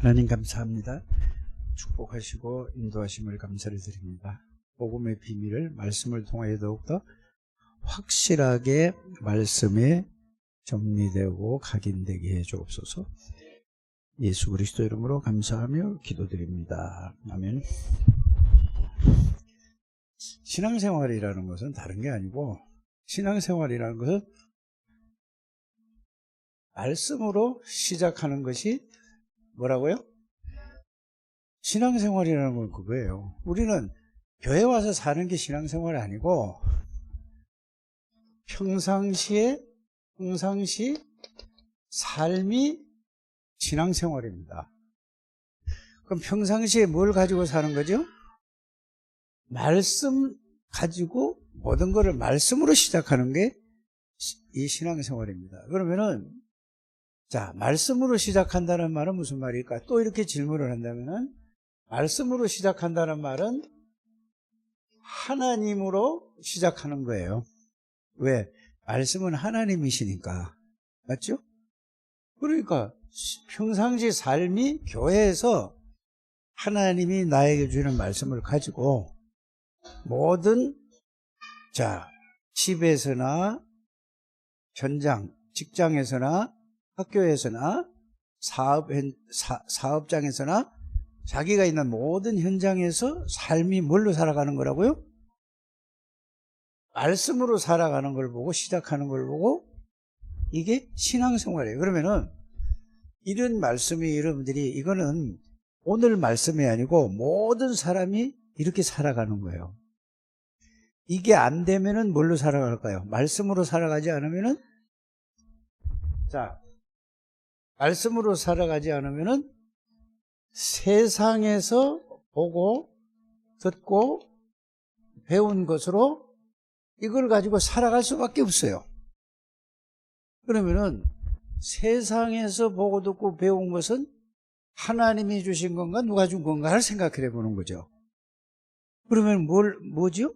하나님 감사합니다. 축복하시고 인도하심을 감사를 드립니다. 복음의 비밀을 말씀을 통하여 더욱더 확실하게 말씀에 정리되고 각인되게 해 주옵소서. 예수 그리스도 이름으로 감사하며 기도드립니다. 아멘. 신앙생활이라는 것은 다른 게 아니고, 신앙생활이라는 것은 말씀으로 시작하는 것이 뭐라고요? 신앙생활이라는 건 그거예요. 우리는 교회 와서 사는 게 신앙생활이 아니고, 평상시 삶이 신앙생활입니다. 그럼 평상시에 뭘 가지고 사는 거죠? 말씀 가지고 모든 것을 말씀으로 시작하는 게 이 신앙생활입니다. 그러면은, 자, 말씀으로 시작한다는 말은 무슨 말일까? 또 이렇게 질문을 한다면은, 말씀으로 시작한다는 말은 하나님으로 시작하는 거예요. 왜? 말씀은 하나님이시니까. 맞죠? 그러니까 평상시 삶이 교회에서 하나님이 나에게 주는 말씀을 가지고 모든, 자, 집에서나 현장, 직장에서나 학교에서나 사업장에서나 자기가 있는 모든 현장에서 삶이 뭘로 살아가는 거라고요? 말씀으로 살아가는 걸 보고, 시작하는 걸 보고, 이게 신앙생활이에요. 그러면은 이런 말씀이 여러분들이, 이거는 오늘 말씀이 아니고 모든 사람이 이렇게 살아가는 거예요. 이게 안 되면은 뭘로 살아갈까요? 말씀으로 살아가지 않으면은, 자, 말씀으로 살아가지 않으면은 세상에서 보고 듣고 배운 것으로 이걸 가지고 살아갈 수밖에 없어요. 그러면은 세상에서 보고 듣고 배운 것은 하나님이 주신 건가 누가 준 건가를 생각해 보는 거죠. 그러면 뭐죠?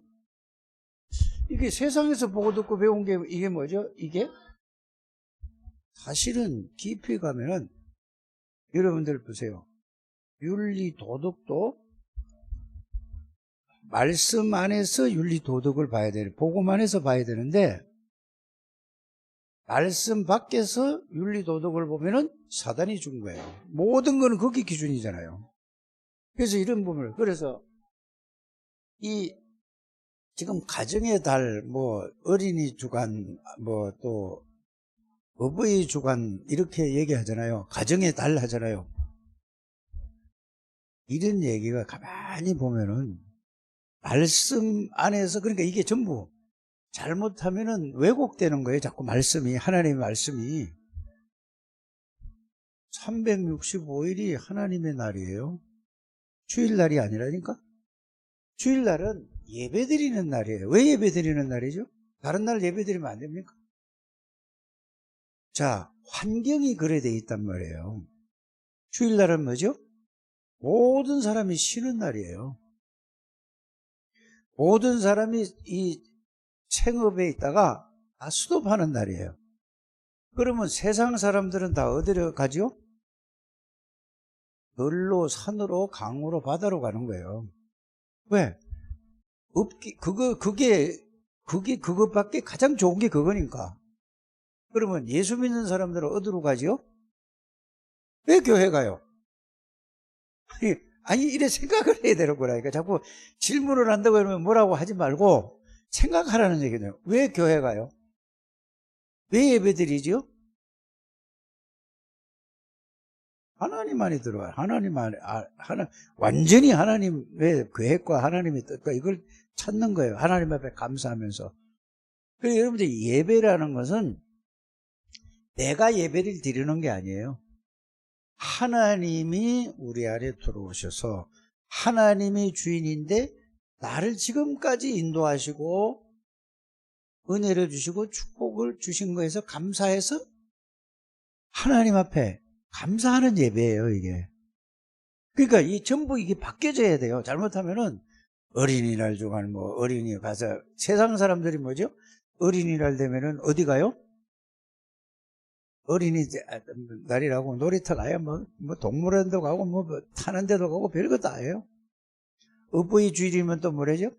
이게 세상에서 보고 듣고 배운 게 이게 뭐죠? 이게 사실은 깊이 가면은 여러분들 보세요. 윤리 도덕도 말씀 안에서 윤리 도덕을 봐야 돼요. 복음 안에서 봐야 되는데, 말씀 밖에서 윤리 도덕을 보면은 사단이 준 거예요. 모든 거는 그게 기준이잖아요. 그래서 이런 부분을, 그래서 이 지금 가정의 달, 뭐 어린이 주간, 뭐 또 어버이 주간 이렇게 얘기하잖아요. 가정의 달 하잖아요. 이런 얘기가 가만히 보면은 말씀 안에서, 그러니까 이게 전부 잘못하면은 왜곡되는 거예요. 자꾸 말씀이, 하나님의 말씀이. 365일이 하나님의 날이에요. 주일날이 아니라니까. 주일날은 예배드리는 날이에요. 왜 예배드리는 날이죠? 다른 날 예배드리면 안 됩니까? 자, 환경이 그래 돼 있단 말이에요. 주일날은 뭐죠? 모든 사람이 쉬는 날이에요. 모든 사람이 이 생업에 있다가 다 스톱하는 날이에요. 그러면 세상 사람들은 다 어디로 가죠? 들로, 산으로, 강으로, 바다로 가는 거예요. 왜? 그것밖에 가장 좋은 게 그거니까. 그러면 예수 믿는 사람들은 어디로 가죠? 왜 교회 가요? 아니, 이래 생각을 해야 되는 거라니까. 자꾸 질문을 한다고 그러면 뭐라고 하지 말고 생각하라는 얘기네요. 왜 교회 가요? 왜 예배드리죠? 하나님만이 들어와요. 완전히 하나님의 계획과 하나님의 뜻과 이걸 찾는 거예요. 하나님 앞에 감사하면서. 그래서 여러분들 예배라는 것은 내가 예배를 드리는 게 아니에요. 하나님이 우리 안에 들어오셔서 하나님이 주인인데 나를 지금까지 인도하시고 은혜를 주시고 축복을 주신 거에서 감사해서 하나님 앞에 감사하는 예배예요, 이게. 그러니까 이 전부 이게 바뀌어져야 돼요. 잘못하면은 어린이날 주간 뭐 어린이 가서, 세상 사람들이 뭐죠? 어린이날 되면은 어디 가요? 어린이 날이라고 놀이터 가야 뭐 동물원도 가고 뭐 타는 데도 가고 별거 다 해요. 어버이 주일이면 또 뭐래죠?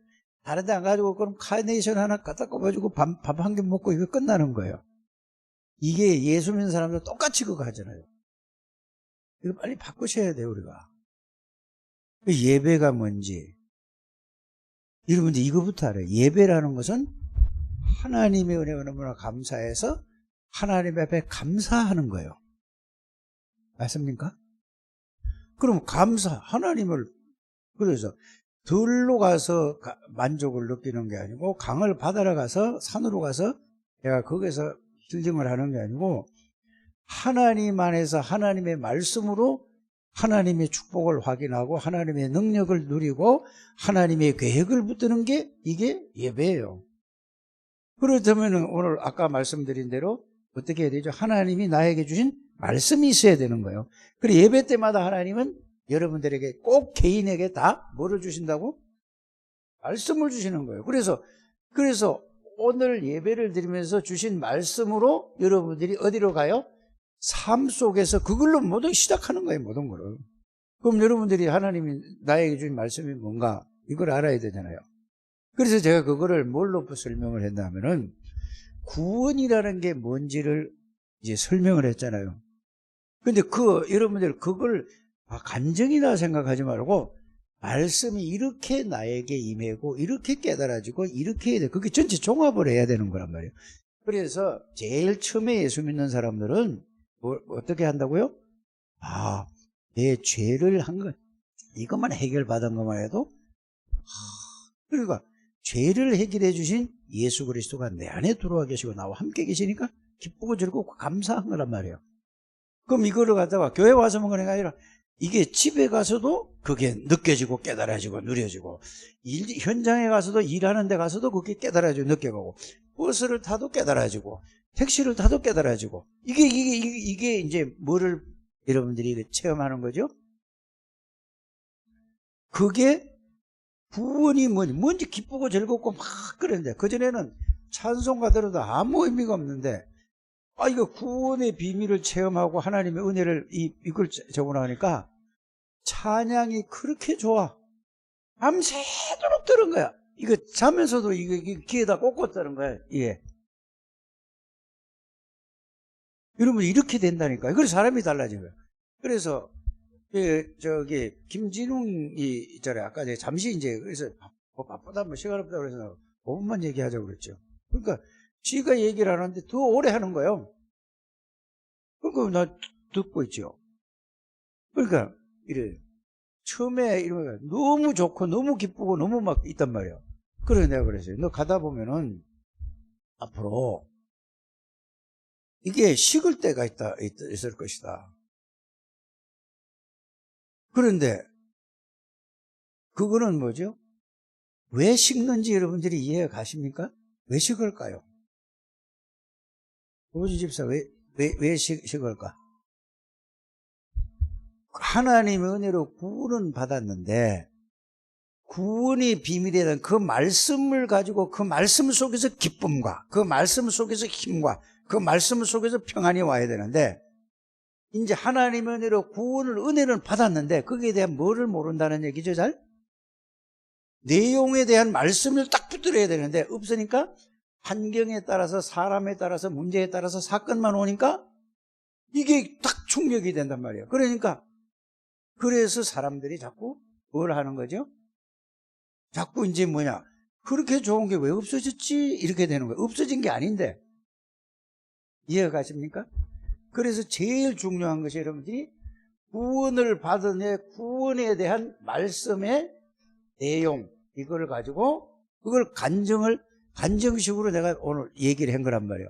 다른 데 안 가지고 그럼 카네이션 하나 갖다 꼽아주고 밥 한 개 먹고 이거 끝나는 거예요. 이게 예수 믿는 사람들 똑같이 그거 하잖아요. 이거 빨리 바꾸셔야 돼요, 우리가. 예배가 뭔지. 여러분들 이거부터 알아요. 예배라는 것은 하나님의 은혜가 너무나 감사해서 하나님 앞에 감사하는 거예요. 맞습니까? 그럼 하나님을, 그래서 들로 가서 만족을 느끼는 게 아니고 강을 바다로 가서 산으로 가서 내가 거기서 힐링을 하는 게 아니고 하나님 안에서 하나님의 말씀으로 하나님의 축복을 확인하고 하나님의 능력을 누리고 하나님의 계획을 붙드는 게 이게 예배예요. 그렇다면 오늘 아까 말씀드린 대로 어떻게 해야 되죠? 하나님이 나에게 주신 말씀이 있어야 되는 거예요. 그리고 예배 때마다 하나님은 여러분들에게 꼭 개인에게 다 뭐를 주신다고? 말씀을 주시는 거예요. 그래서 오늘 예배를 드리면서 주신 말씀으로 여러분들이 어디로 가요? 삶 속에서 그걸로 모두 시작하는 거예요. 모든 거를. 그럼 여러분들이 하나님이 나에게 주신 말씀이 뭔가 이걸 알아야 되잖아요. 그래서 제가 그거를 뭘로 설명을 했냐면은 구원이라는 게 뭔지를 이제 설명을 했잖아요. 근데 여러분들 그걸 감정이라 생각하지 말고 말씀이 이렇게 나에게 임하고 이렇게 깨달아지고 이렇게 해야 돼. 그게 전체 종합을 해야 되는 거란 말이에요. 그래서 제일 처음에 예수 믿는 사람들은 어떻게 한다고요? 내 죄를 한 것, 이것만 해결받은 것만 해도 그러니까 죄를 해결해 주신 예수 그리스도가 내 안에 들어와 계시고 나와 함께 계시니까 기쁘고 즐겁고 감사한 거란 말이에요. 그럼 이거를 갖다가 교회 와서 먹는 게 아니라 이게 집에 가서도 그게 느껴지고 깨달아지고 누려지고 현장에 가서도 일하는 데 가서도 그게 깨달아지고 느껴가고 버스를 타도 깨달아지고 택시를 타도 깨달아지고 이게 이제 뭐를 여러분들이 체험하는 거죠? 그게 구원이 뭔지 기쁘고 즐겁고 막 그러는데 그전에는 찬송가 들어도 아무 의미가 없는데 이거 구원의 비밀을 체험하고 하나님의 은혜를 이걸 적어나가니까 찬양이 그렇게 좋아. 밤새도록 들은 거야. 이거 자면서도 이거 귀에다 꽂고 들은 거야. 이게. 여러분 이렇게 된다니까. 그래서 사람이 달라진 거야. 그래서 김진웅이 있잖아요. 아까 내가 잠시 이제 그래서 바쁘다 뭐 시간 없다 그래서 5분만 얘기하자고 그랬죠. 그러니까 지가 얘기를 하는데 더 오래 하는 거예요. 그러니까 나 듣고 있죠. 그러니까 이래 처음에 이러면 너무 좋고 너무 기쁘고 너무 막 있단 말이에요. 그래서 내가 그랬어요. 너 가다 보면은 앞으로 이게 식을 때가 있을 것이다. 그런데 그거는 뭐죠? 왜 식는지 여러분들이 이해가 가십니까? 왜 식을까요? 오지 집사 왜 식을까? 하나님의 은혜로 구원은 받았는데 구원의 비밀에 대한 그 말씀을 가지고 그 말씀 속에서 기쁨과 그 말씀 속에서 힘과 그 말씀 속에서 평안이 와야 되는데 이제 하나님의 은혜로 은혜를 받았는데 거기에 대한 뭐를 모른다는 얘기죠. 잘? 내용에 대한 말씀을 딱 붙들어야 되는데 없으니까 환경에 따라서 사람에 따라서 문제에 따라서 사건만 오니까 이게 딱 충격이 된단 말이에요. 그래서 사람들이 자꾸 뭘 하는 거죠? 자꾸 이제 그렇게 좋은 게 왜 없어졌지? 이렇게 되는 거예요. 없어진 게 아닌데. 이해가 가십니까? 그래서 제일 중요한 것이 여러분들이 구원을 받은 구원에 대한 말씀의 내용, 이걸 가지고 그걸 간정식으로 내가 오늘 얘기를 한 거란 말이에요.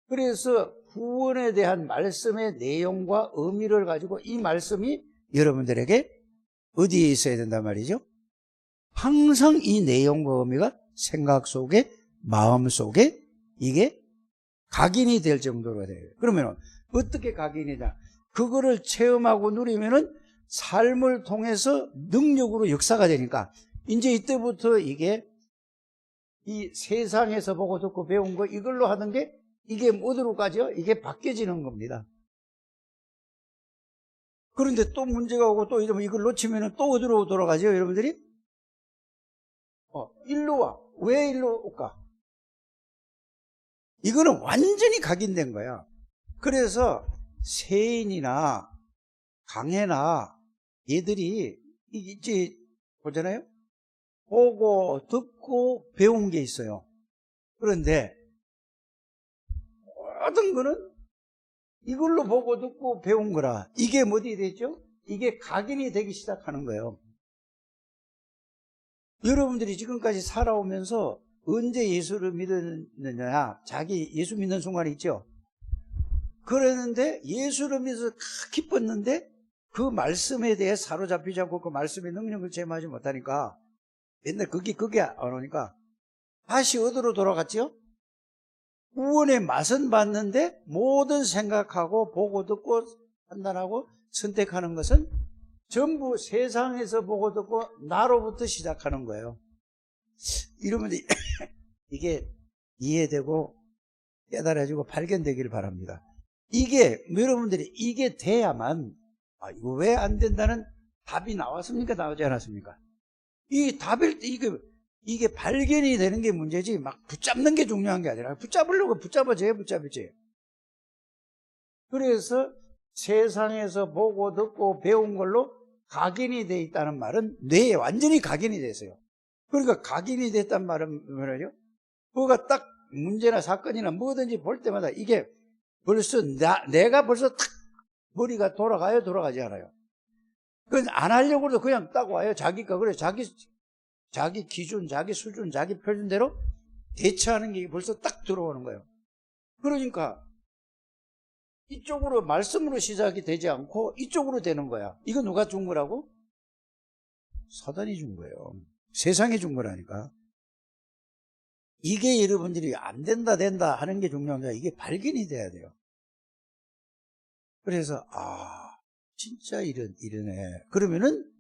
그래서 구원에 대한 말씀의 내용과 의미를 가지고 이 말씀이 여러분들에게 어디에 있어야 된단 말이죠? 항상 이 내용과 의미가 생각 속에, 마음 속에 이게 각인이 될 정도로 돼요. 그러면 어떻게 각인이냐? 그거를 체험하고 누리면은 삶을 통해서 능력으로 역사가 되니까 이제 이때부터 이게 이 세상에서 보고 듣고 배운 거 이걸로 하는 게 이게 어디로 가죠? 이게 바뀌어지는 겁니다. 그런데 또 문제가 오고 또 이러면 이걸 놓치면 또 어디로 돌아가죠, 여러분들이? 일로 와. 왜 일로 올까? 이거는 완전히 각인된 거야. 그래서 세인이나 강해나 얘들이 이제 보잖아요. 보고 듣고 배운 게 있어요. 그런데 모든 거는 이걸로 보고 듣고 배운 거라. 이게 뭐지 됐죠? 이게 각인이 되기 시작하는 거예요. 여러분들이 지금까지 살아오면서 언제 예수를 믿었느냐? 자기 예수 믿는 순간이 있죠. 그랬는데 예수를 믿어서 기뻤는데 그 말씀에 대해 사로잡히지 않고 그 말씀의 능력을 체험하지 못하니까 맨날 그게 안 오니까 다시 어디로 돌아갔죠? 구원의 맛은 봤는데 모든 생각하고 보고 듣고 판단하고 선택하는 것은 전부 세상에서 보고 듣고 나로부터 시작하는 거예요. 이러면 이게 이해되고 깨달아지고 발견되기를 바랍니다. 이게 여러분들이 이게 돼야만 이거 왜 안 된다는 답이 나왔습니까? 나오지 않았습니까? 이 답일 때 이게 발견이 되는 게 문제지 막 붙잡는 게 중요한 게 아니라 붙잡으려고 붙잡지. 그래서 세상에서 보고 듣고 배운 걸로 각인이 돼 있다는 말은 뇌에 완전히 각인이 됐어요. 그러니까 각인이 됐단 말은 뭐라죠? 뭐가 딱 문제나 사건이나 뭐든지 볼 때마다 이게 벌써 내가 벌써 탁 머리가 돌아가요? 돌아가지 않아요? 그건 안 하려고 해도 그냥 딱 와요. 자기가 그래 자기 기준, 자기 수준, 자기 표준대로 대처하는 게 벌써 딱 들어오는 거예요. 그러니까 이쪽으로 말씀으로 시작이 되지 않고 이쪽으로 되는 거야. 이거 누가 준 거라고? 사단이 준 거예요. 세상이 준 거라니까. 이게 여러분들이 안 된다 하는 게 중요한 거야. 이게 발견이 돼야 돼요. 그래서 진짜 이러네. 그러면은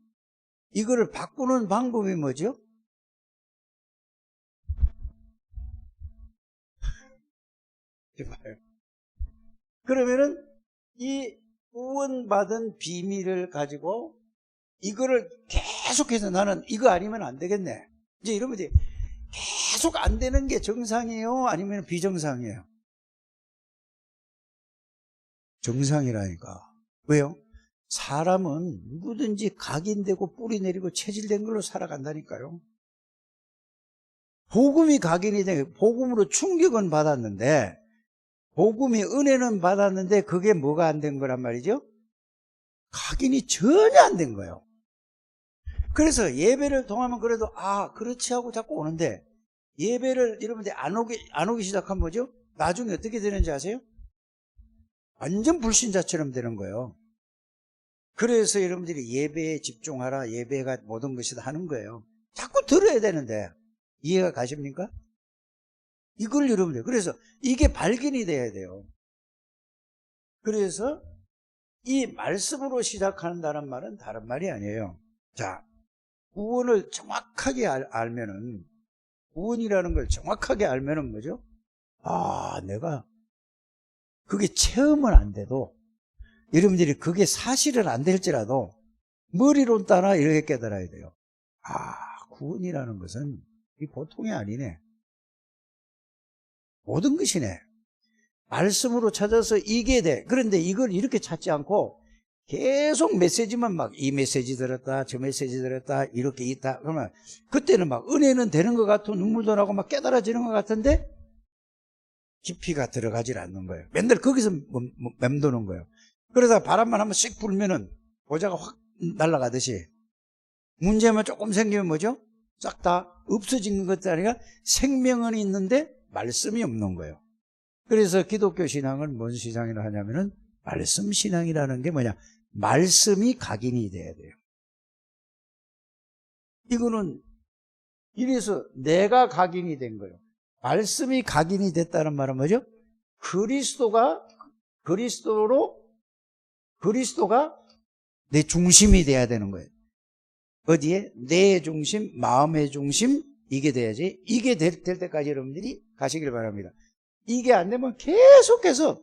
이거를 바꾸는 방법이 뭐죠? 그러면은 이 구원받은 비밀을 가지고 이거를 계속해서 나는 이거 아니면 안 되겠네. 이제 이러면 계속 안 되는 게 정상이에요? 아니면 비정상이에요? 정상이라니까. 왜요? 사람은 누구든지 각인되고 뿌리 내리고 체질된 걸로 살아간다니까요. 복음이 각인이 돼, 복음으로 충격은 받았는데, 복음이 은혜는 받았는데, 그게 뭐가 안 된 거란 말이죠? 각인이 전혀 안 된 거예요. 그래서 예배를 통하면 그래도, 그렇지 하고 자꾸 오는데, 예배를 여러분들 안 오기 시작하면 뭐죠? 나중에 어떻게 되는지 아세요? 완전 불신자처럼 되는 거예요. 그래서 여러분들이 예배에 집중하라, 예배가 모든 것이다 하는 거예요. 자꾸 들어야 되는데 이해가 가십니까? 이걸 여러분들 그래서 이게 발견이 돼야 돼요. 그래서 이 말씀으로 시작한다는 말은 다른 말이 아니에요. 자, 구원을 정확하게 알면은 구원이라는 걸 정확하게 알면은 뭐죠? 내가 그게 체험은 안 돼도 여러분들이 그게 사실은 안 될지라도 머리로 따라 이렇게 깨달아야 돼요. 구원이라는 것은 이 보통이 아니네. 모든 것이네. 말씀으로 찾아서 이게 돼. 그런데 이걸 이렇게 찾지 않고 계속 메시지만 막 이 메시지 들었다, 저 메시지 들었다, 이렇게 있다. 그러면 그때는 막 은혜는 되는 것 같고 눈물도 나고 막 깨달아지는 것 같은데 깊이가 들어가질 않는 거예요. 맨날 거기서 맴도는 거예요. 그러다 바람만 한번 씩 불면은 보자가 확 날아가듯이 문제만 조금 생기면 뭐죠? 싹 다 없어진 것도 아니라 생명은 있는데 말씀이 없는 거예요. 그래서 기독교 신앙을 뭔 신앙이라 하냐면은 말씀 신앙이라는 게 뭐냐? 말씀이 각인이 돼야 돼요. 이거는 이래서 내가 각인이 된 거예요. 말씀이 각인이 됐다는 말은 뭐죠? 그리스도가 내 중심이 돼야 되는 거예요. 어디에? 내 중심, 마음의 중심, 이게 돼야지. 이게 될 때까지 여러분들이 가시길 바랍니다. 이게 안 되면 계속해서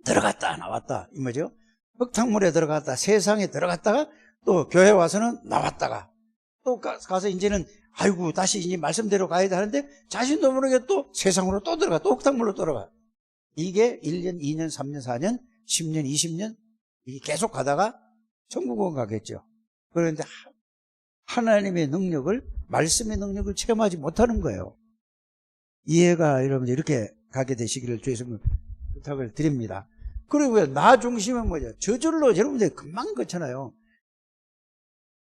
들어갔다 나왔다 이 말이죠. 흙탕물에 들어갔다 세상에 들어갔다가 또 교회 와서는 나왔다가 또 가서 이제는 아이고 다시 이제 말씀대로 가야 돼 하는데 자신도 모르게 또 세상으로 또 들어가 또 흙탕물로 들어가. 이게 1년 2년 3년 4년 10년 20년 이게 계속 가다가 천국은 가겠죠. 그런데 하나님의 능력을 말씀의 능력을 체험하지 못하는 거예요. 이해가 여러분들 이렇게 가게 되시기를 주의 이름으로 부탁을 드립니다. 그리고 나 중심은 뭐죠? 저절로 여러분들 금방 그렇잖아요.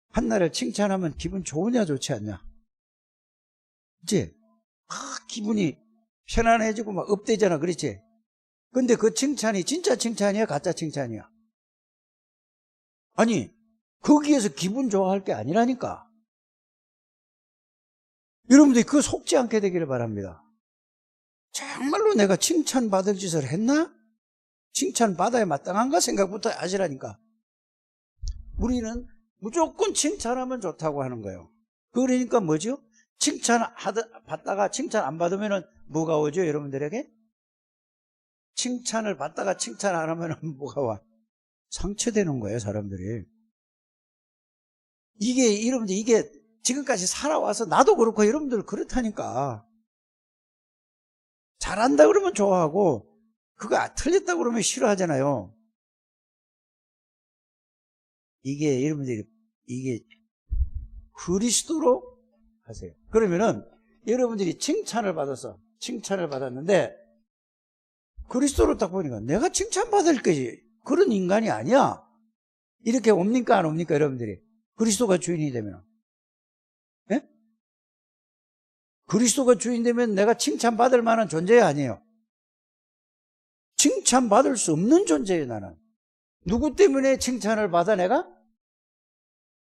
한나를 칭찬하면 기분 좋으냐 좋지 않냐? 그치? 기분이 편안해지고 막 업되잖아. 그렇지? 근데 그 칭찬이 진짜 칭찬이야? 가짜 칭찬이야? 아니, 거기에서 기분 좋아할 게 아니라니까. 여러분들이 그거 속지 않게 되기를 바랍니다. 정말로 내가 칭찬받을 짓을 했나? 칭찬받아야 마땅한가 생각부터 하시라니까. 우리는 무조건 칭찬하면 좋다고 하는 거예요. 그러니까 뭐죠? 받다가 칭찬 안 받으면 뭐가 오죠? 여러분들에게? 칭찬을 받다가 칭찬 안 하면 뭐가 와? 상처되는 거예요, 사람들이. 여러분들 이게 지금까지 살아와서 나도 그렇고 여러분들 그렇다니까. 잘한다 그러면 좋아하고 그거 틀렸다 그러면 싫어하잖아요. 여러분들이 그리스도로 하세요. 그러면은 여러분들이 칭찬을 받았는데 그리스도로 딱 보니까 내가 칭찬받을 거지 그런 인간이 아니야. 이렇게 옵니까 안 옵니까 여러분들이? 그리스도가 주인이 되면. 예? 그리스도가 주인 되면 내가 칭찬받을 만한 존재 아니에요. 칭찬받을 수 없는 존재예요, 나는. 누구 때문에 칭찬을 받아, 내가?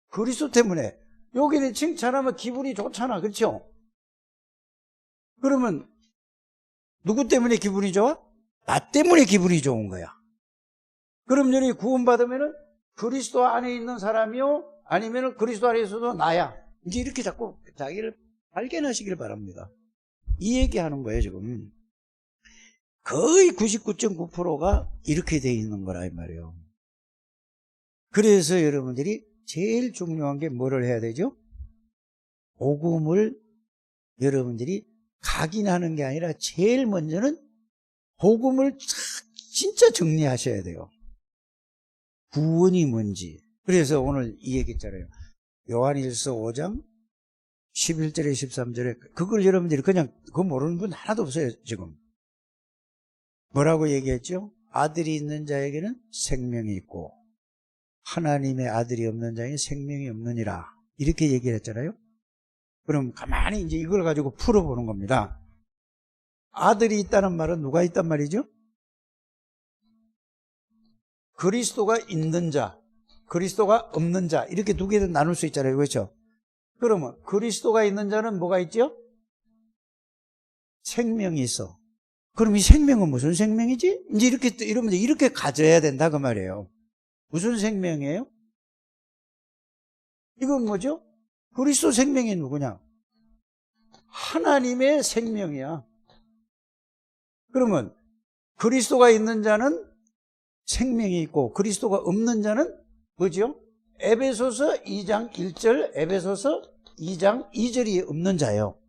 그리스도 때문에. 여기는 칭찬하면 기분이 좋잖아, 그렇죠? 그러면 누구 때문에 기분이 좋아? 나 때문에 기분이 좋은 거야. 그럼 여기 구원받으면 그리스도 안에 있는 사람이요? 아니면 그리스도 안에 있어도 나야. 이제 이렇게 자꾸 자기를 발견하시길 바랍니다. 이 얘기하는 거예요, 지금. 거의 99.9%가 이렇게 돼 있는 거라 이 말이에요. 그래서 여러분들이 제일 중요한 게 뭐를 해야 되죠? 복음을 여러분들이 각인하는 게 아니라 제일 먼저는 복음을 진짜 정리하셔야 돼요. 구원이 뭔지. 그래서 오늘 이 얘기 했잖아요. 요한일서 5장 11절에 13절에 그걸 여러분들이 그냥 그거 모르는 분 하나도 없어요, 지금. 뭐라고 얘기했죠? 아들이 있는 자에게는 생명이 있고 하나님의 아들이 없는 자에게는 생명이 없느니라. 이렇게 얘기를 했잖아요. 그럼 가만히 이제 이걸 가지고 풀어보는 겁니다. 아들이 있다는 말은 누가 있단 말이죠? 그리스도가 있는 자, 그리스도가 없는 자 이렇게 두 개로 나눌 수 있잖아요. 그렇죠? 그러면 그리스도가 있는 자는 뭐가 있죠? 생명이 있어. 그럼 이 생명은 무슨 생명이지? 이제 이렇게 가져야 된다 그 말이에요. 무슨 생명이에요? 이건 뭐죠? 그리스도 생명이 누구냐? 하나님의 생명이야. 그러면 그리스도가 있는 자는 생명이 있고 그리스도가 없는 자는 뭐죠? 에베소서 2장 1절, 에베소서 2장 2절이 없는 자예요.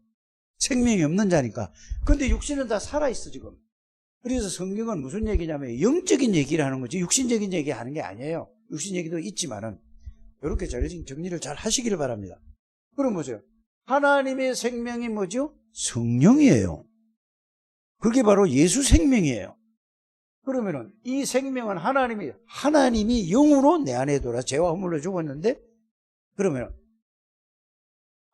생명이 없는 자니까. 근데 육신은 다 살아있어 지금. 그래서 성경은 무슨 얘기냐면 영적인 얘기를 하는 거지 육신적인 얘기 하는 게 아니에요. 육신 얘기도 있지만은 이렇게 정리를 잘 하시기를 바랍니다. 그럼 보세요. 하나님의 생명이 뭐죠? 성령이에요. 그게 바로 예수 생명이에요. 그러면은 이 생명은 하나님이 영으로 내 안에 돌아 죄와 허물로 죽었는데 그러면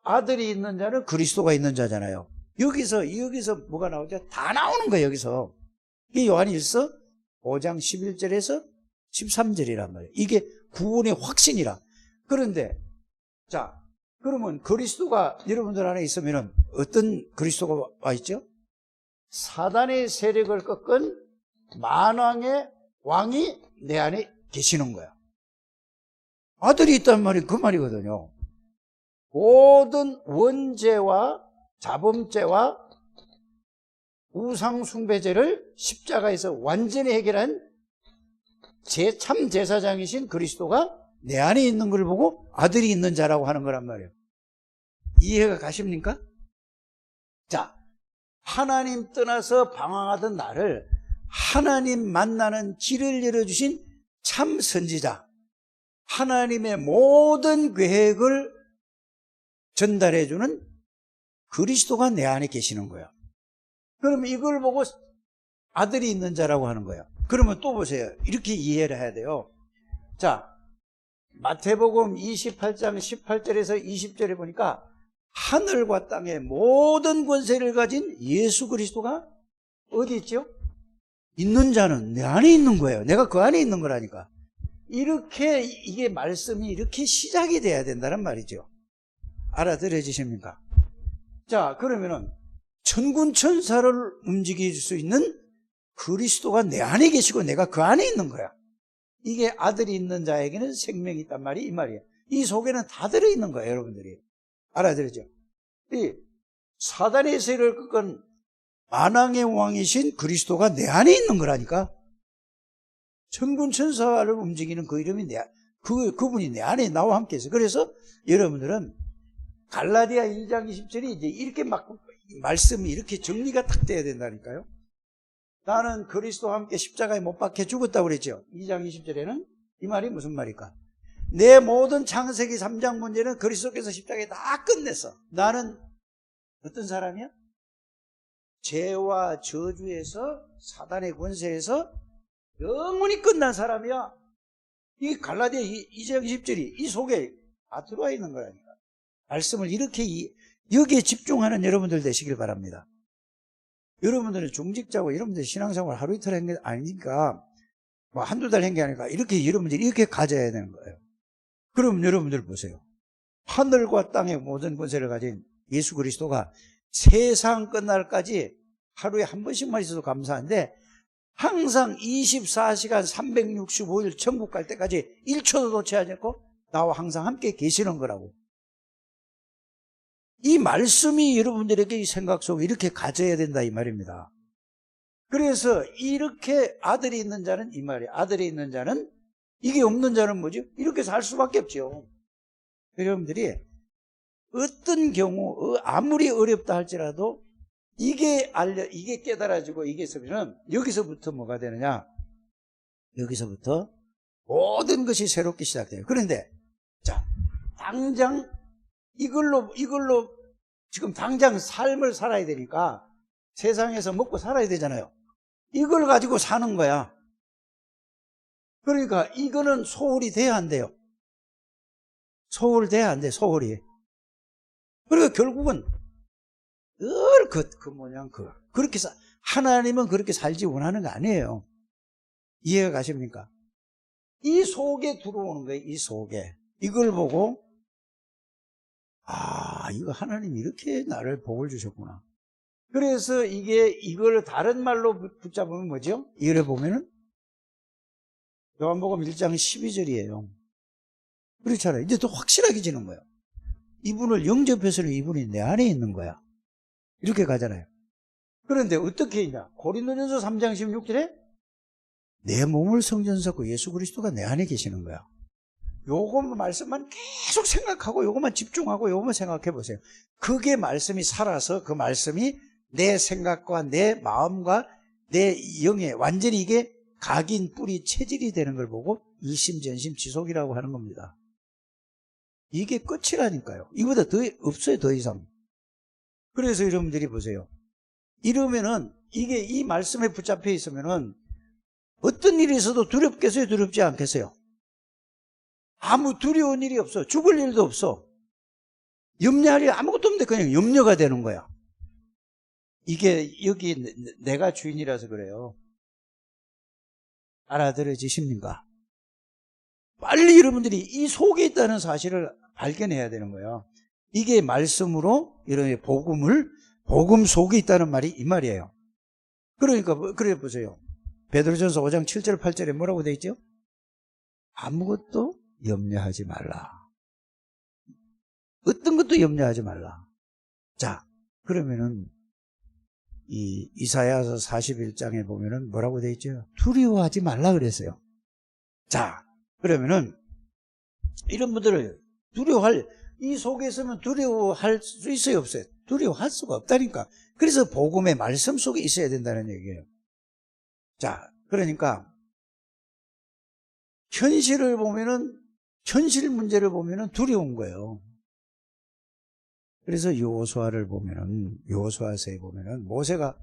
아들이 있는 자는 그리스도가 있는 자잖아요. 여기서 뭐가 나오죠? 다 나오는 거예요, 여기서. 이게 요한일서 5장 11절에서 13절이란 말이에요. 이게 구원의 확신이라. 그런데, 자, 그러면 그리스도가 여러분들 안에 있으면 어떤 그리스도가 와 있죠? 사단의 세력을 꺾은 만왕의 왕이 내 안에 계시는 거야. 아들이 있단 말이 그 말이거든요. 모든 원죄와 자범죄와 우상숭배제를 십자가에서 완전히 해결한 참 제사장이신 그리스도가 내 안에 있는 걸 보고 아들이 있는 자라고 하는 거란 말이에요. 이해가 가십니까? 자, 하나님 떠나서 방황하던 나를 하나님 만나는 길을 열어주신 참 선지자, 하나님의 모든 계획을 전달해주는 그리스도가 내 안에 계시는 거예요. 그럼 이걸 보고 아들이 있는 자라고 하는 거예요. 그러면 또 보세요. 이렇게 이해를 해야 돼요. 자, 마태복음 28장 18절에서 20절에 보니까 하늘과 땅의 모든 권세를 가진 예수 그리스도가 어디 있죠? 있는 자는 내 안에 있는 거예요. 내가 그 안에 있는 거라니까. 이렇게 이게 말씀이 이렇게 시작이 돼야 된다는 말이죠. 알아들어지십니까? 자, 그러면은 천군 천사를 움직일 수 있는 그리스도가 내 안에 계시고 내가 그 안에 있는 거야. 이게 아들이 있는 자에게는 생명이 있단 말이 이 말이에요. 이 속에는 다 들어있는 거예요, 여러분들이. 알아들었죠? 이 사단의 세력을 꺾은 만왕의 왕이신 그리스도가 내 안에 있는 거라니까. 천군 천사를 움직이는 그 이름이 그분이 내 안에 나와 함께 있어요. 그래서 여러분들은 갈라디아 2장 20절이 이제 이렇게 막 말씀이 이렇게 정리가 딱 돼야 된다니까요. 나는 그리스도와 함께 십자가에 못 박혀 죽었다고 그랬죠. 2장 20절에는 이 말이 무슨 말일까? 내 모든 창세기 3장 문제는 그리스도께서 십자가에 다 끝냈어. 나는 어떤 사람이야? 죄와 저주에서 사단의 권세에서 영원히 끝난 사람이야. 이 갈라디아 2장 20절이 이 속에 다 들어와 있는 거라니까. 말씀을 이렇게 여기에 집중하는 여러분들 되시길 바랍니다. 여러분들은 중직자고 여러분들 신앙생활 하루 이틀 한 게 아니니까 뭐 한두 달 한 게 아니라 이렇게 여러분들이 이렇게 가져야 되는 거예요. 그럼 여러분들 보세요. 하늘과 땅의 모든 권세를 가진 예수 그리스도가 세상 끝날까지 하루에 한 번씩만 있어도 감사한데 항상 24시간 365일 천국 갈 때까지 1초도 놓치지 않고 나와 항상 함께 계시는 거라고. 이 말씀이 여러분들에게 이 생각 속에 이렇게 가져야 된다 이 말입니다. 그래서 이렇게 아들이 있는 자는 이 말이에요. 아들이 있는 자는 이게 없는 자는 뭐죠? 이렇게 살 수밖에 없죠. 여러분들이 어떤 경우 아무리 어렵다 할지라도 이게 깨달아지고 이게 있으면 여기서부터 뭐가 되느냐? 여기서부터 모든 것이 새롭게 시작돼요. 그런데 자, 당장 이걸로 지금 당장 삶을 살아야 되니까 세상에서 먹고 살아야 되잖아요. 이걸 가지고 사는 거야. 그러니까 이거는 소홀히 돼야 안 돼요. 소홀돼야 안 돼, 소홀히. 그러니까 결국은 늘 그렇게 하나님은 그렇게 살지 원하는 거 아니에요. 이해가 가십니까? 이 속에 들어오는 거예요, 이 속에. 이걸 보고 이거 하나님이 이렇게 나를 복을 주셨구나. 그래서 이걸 다른 말로 붙잡으면 뭐죠? 이걸 보면은 요한복음 1장 12절이에요. 그렇잖아요. 이제 또 확실하게 지는 거예요. 이분을 영접해서는 이분이 내 안에 있는 거야. 이렇게 가잖아요. 그런데 어떻게 있냐? 고린도전서 3장 16절에 내 몸을 성전 삼고 예수 그리스도가 내 안에 계시는 거야. 요것만 말씀만 계속 생각하고 요것만 집중하고 요것만 생각해 보세요. 그게 말씀이 살아서 그 말씀이 내 생각과 내 마음과 내 영에 완전히 이게 각인 뿌리 체질이 되는 걸 보고 일심전심 지속이라고 하는 겁니다. 이게 끝이라니까요. 이보다 더 없어요, 더 이상. 그래서 여러분들이 보세요. 이러면은 이게 이 말씀에 붙잡혀 있으면은 어떤 일이 있어도 두렵겠어요, 두렵지 않겠어요? 아무 두려운 일이 없어. 죽을 일도 없어. 염려할 일 아무것도 없는데 그냥 염려가 되는 거야. 이게 여기 내가 주인이라서 그래요. 알아들어지십니까? 빨리 여러분들이 이 속에 있다는 사실을 발견해야 되는 거예요. 이게 말씀으로 여러분의 복음 속에 있다는 말이 이 말이에요. 그러니까 그래 보세요. 베드로전서 5장 7절 8절에 뭐라고 되어 있죠? 아무것도 염려하지 말라. 어떤 것도 염려하지 말라. 자, 그러면은 이 이사야서 41장에 보면은 뭐라고 되어 있죠? 두려워하지 말라 그랬어요. 자, 그러면은 이런 분들을 이 속에 있으면 두려워할 수 있어요, 없어요? 두려워할 수가 없다니까. 그래서 복음의 말씀 속에 있어야 된다는 얘기예요. 자, 그러니까 현실 문제를 보면은 두려운 거예요. 그래서 여호수아서에 보면은 모세가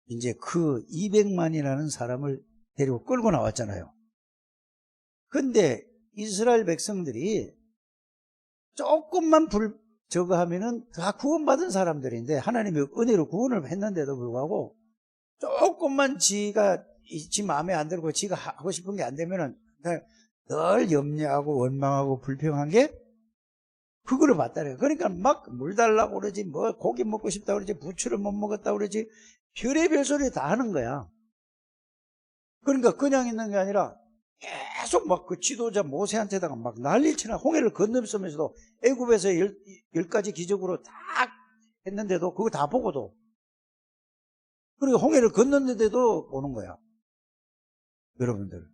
이제 그 200만이라는 사람을 데리고 끌고 나왔잖아요. 근데 이스라엘 백성들이 조금만 저거 하면은 다 구원받은 사람들인데 하나님이 은혜로 구원을 했는데도 불구하고 조금만 지 마음에 안 들고 지가 하고 싶은 게 안 되면은 늘 염려하고 원망하고 불평한 게 그거를 봤다래요. 그러니까 막 물 달라고 그러지, 뭐 고기 먹고 싶다고 그러지, 부추를 못 먹었다고 그러지, 별의별 소리 다 하는 거야. 그러니까 그냥 있는 게 아니라 계속 막 그 지도자 모세한테다가 막 난리를 치나. 홍해를 건너면서도 애굽에서 10가지 기적으로 다 했는데도 그거 다 보고도, 그리고 홍해를 건넜는데도 오는 거야, 여러분들.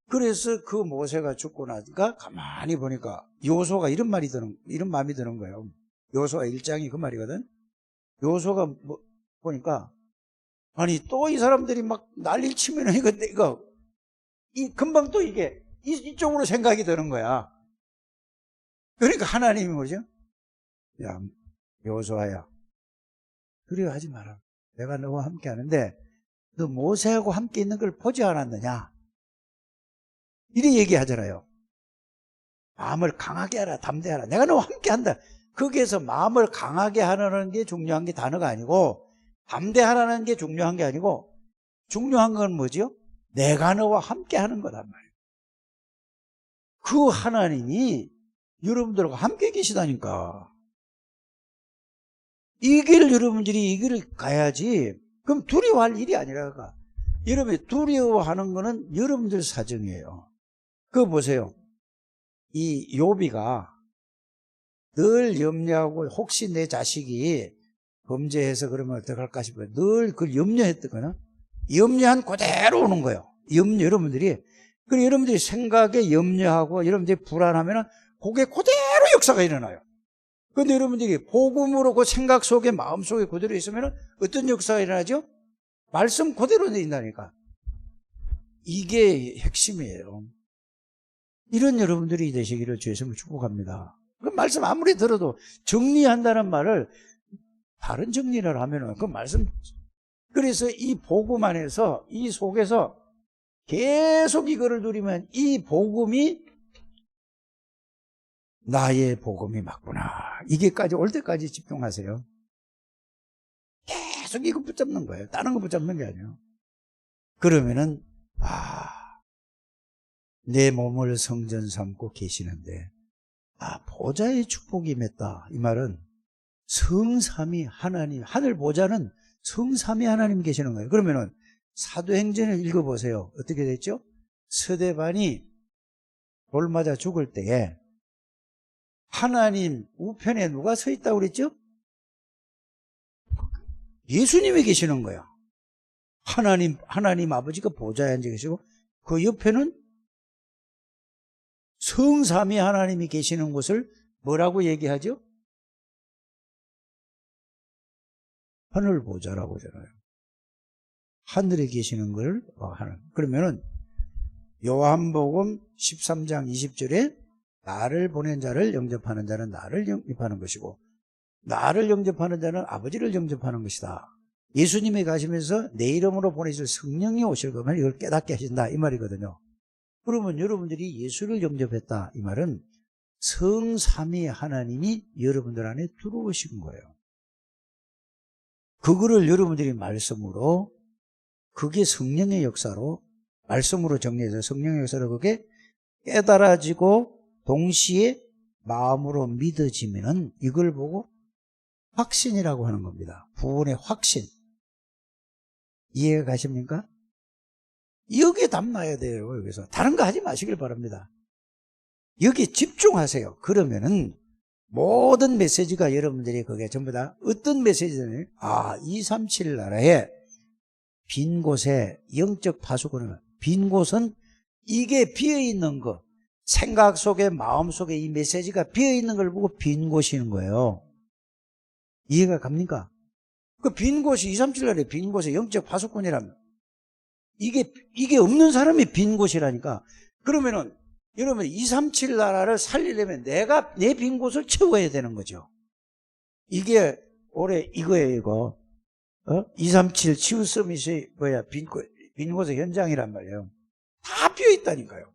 그래서 그 모세가 죽고 나니까 가만히 보니까 여호수아가 이런 마음이 드는 거예요. 여호수아 1장이 그 말이거든. 여호수아가 보니까 아니 또 이 사람들이 막 난리를 치면 금방 또 이게 이쪽으로 생각이 드는 거야. 그러니까 하나님이 뭐죠? 야, 여호수아야, 두려워하지 마라. 내가 너와 함께 하는데 너 모세하고 함께 있는 걸 보지 않았느냐? 이렇게 얘기하잖아요. 마음을 강하게 하라, 담대하라. 내가 너와 함께 한다. 거기에서 마음을 강하게 하라는 게 중요한 게 단어가 아니고, 담대하라는 게 중요한 게 아니고, 중요한 건 뭐죠? 내가 너와 함께 하는 거란 말이에요. 그 하나님이 여러분들과 함께 계시다니까. 여러분들이 이 길을 가야지. 그럼 두려워할 일이 아니라가. 여러분이 두려워하는 거는 여러분들 사정이에요. 그거 보세요. 이 욥이가 늘 염려하고 혹시 내 자식이 범죄해서 그러면 어떡할까 싶어요. 늘 그걸 염려했거든. 염려한 그대로 오는 거예요. 여러분들이. 그리고 여러분들이 생각에 염려하고 여러분들이 불안하면은 그게 그대로 역사가 일어나요. 그런데 여러분들이 복음으로 그 생각 속에 마음 속에 그대로 있으면은 어떤 역사가 일어나죠? 말씀 그대로 내린다니까. 이게 핵심이에요. 이런 여러분들이 되시기를 주의 이름으로 축복합니다. 그 말씀 아무리 들어도 정리한다는 말을 다른 정리를 하면은 그 말씀, 그래서 이 복음 안에서 이 속에서 계속 이거를 누리면 이 복음이 나의 복음이 맞구나. 이게까지 올 때까지 집중하세요. 계속 이거 붙잡는 거예요. 다른 거 붙잡는 게 아니에요. 그러면은 내 몸을 성전 삼고 계시는데 보좌의 축복이 맺다. 이 말은 성삼위 하나님, 하늘 보좌는 성삼위 하나님 계시는 거예요. 그러면은 사도행전을 읽어보세요. 어떻게 됐죠? 스데반이 돌 맞아 죽을 때에 하나님 우편에 누가 서 있다고 그랬죠? 예수님이 계시는 거야. 하나님 아버지가 보좌에 앉아 계시고 그 옆에는 성삼위 하나님이 계시는 곳을 뭐라고 얘기하죠? 하늘 보좌라고 하잖아요. 하늘에 계시는 걸 하는. 그러면은 요한복음 13장 20절에 나를 보낸 자를 영접하는 자는 나를 영접하는 것이고 나를 영접하는 자는 아버지를 영접하는 것이다. 예수님이 가시면서 내 이름으로 보내실 성령이 오실 거면 이걸 깨닫게 하신다 이 말이거든요. 그러면 여러분들이 예수를 영접했다 이 말은 성삼위 하나님이 여러분들 안에 들어오신 거예요. 그거를 여러분들이 말씀으로, 그게 성령의 역사로, 말씀으로 정리해서 성령의 역사로 그게 깨달아지고 동시에 마음으로 믿어지면은 이걸 보고 확신이라고 하는 겁니다. 구원의 확신. 이해가 가십니까? 여기에 담나야 돼요. 여기서 다른 거 하지 마시길 바랍니다. 여기에 집중하세요. 그러면은 모든 메시지가 여러분들이 그게 전부 다 어떤 메시지는 237 나라에 빈 곳에 영적 파수꾼을, 빈 곳은 이게 비어있는 거, 생각 속에 마음 속에 이 메시지가 비어있는 걸 보고 빈 곳이는 거예요. 이해가 갑니까? 그 빈 곳이 237 나라에 빈 곳에 영적 파수꾼이라면 이게 없는 사람이 빈 곳이라니까. 그러면은 여러분 237 나라를 살리려면 내가 내 빈 곳을 채워야 되는 거죠. 이게 올해 이거예요, 이거. 237 치유 서밋이 빈 곳의 현장이란 말이에요. 다 비어 있다니까요.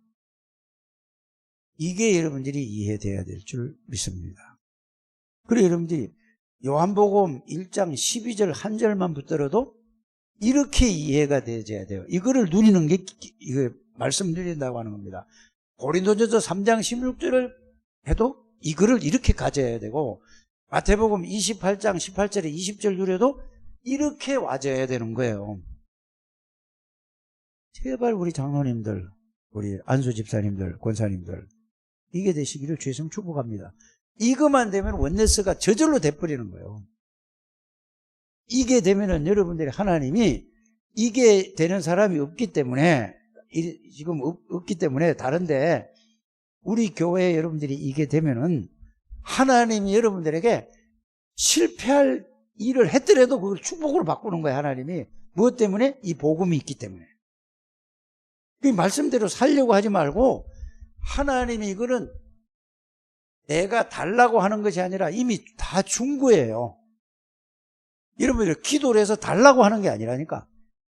이게 여러분들이 이해돼야 될 줄 믿습니다. 그래 여러분들이 요한복음 1장 12절 한 절만 붙들어도 이렇게 이해가 되어야 돼요. 이거를 누리는 게 이거 말씀드린다고 하는 겁니다. 고린도전서 3장 16절을 해도 이거를 이렇게 가져야 되고, 마태복음 28장 18절에 20절 누려도 이렇게 와줘야 되는 거예요. 제발 우리 장로님들, 우리 안수 집사님들, 권사님들, 이게 되시기를 주의성 축복합니다. 이것만 되면 원네스가 저절로 돼버리는 거예요. 이게 되면은 여러분들이 하나님이 이게 되는 사람이 없기 때문에, 지금 없기 때문에 다른데, 우리 교회에 여러분들이 이게 되면은 하나님이 여러분들에게 실패할 일을 했더라도 그걸 축복으로 바꾸는 거예요. 하나님이. 무엇 때문에? 이 복음이 있기 때문에. 그 말씀대로 살려고 하지 말고, 하나님이 이거는 내가 달라고 하는 것이 아니라 이미 다 준 거예요. 여러분들 기도를 해서 달라고 하는 게 아니라니까.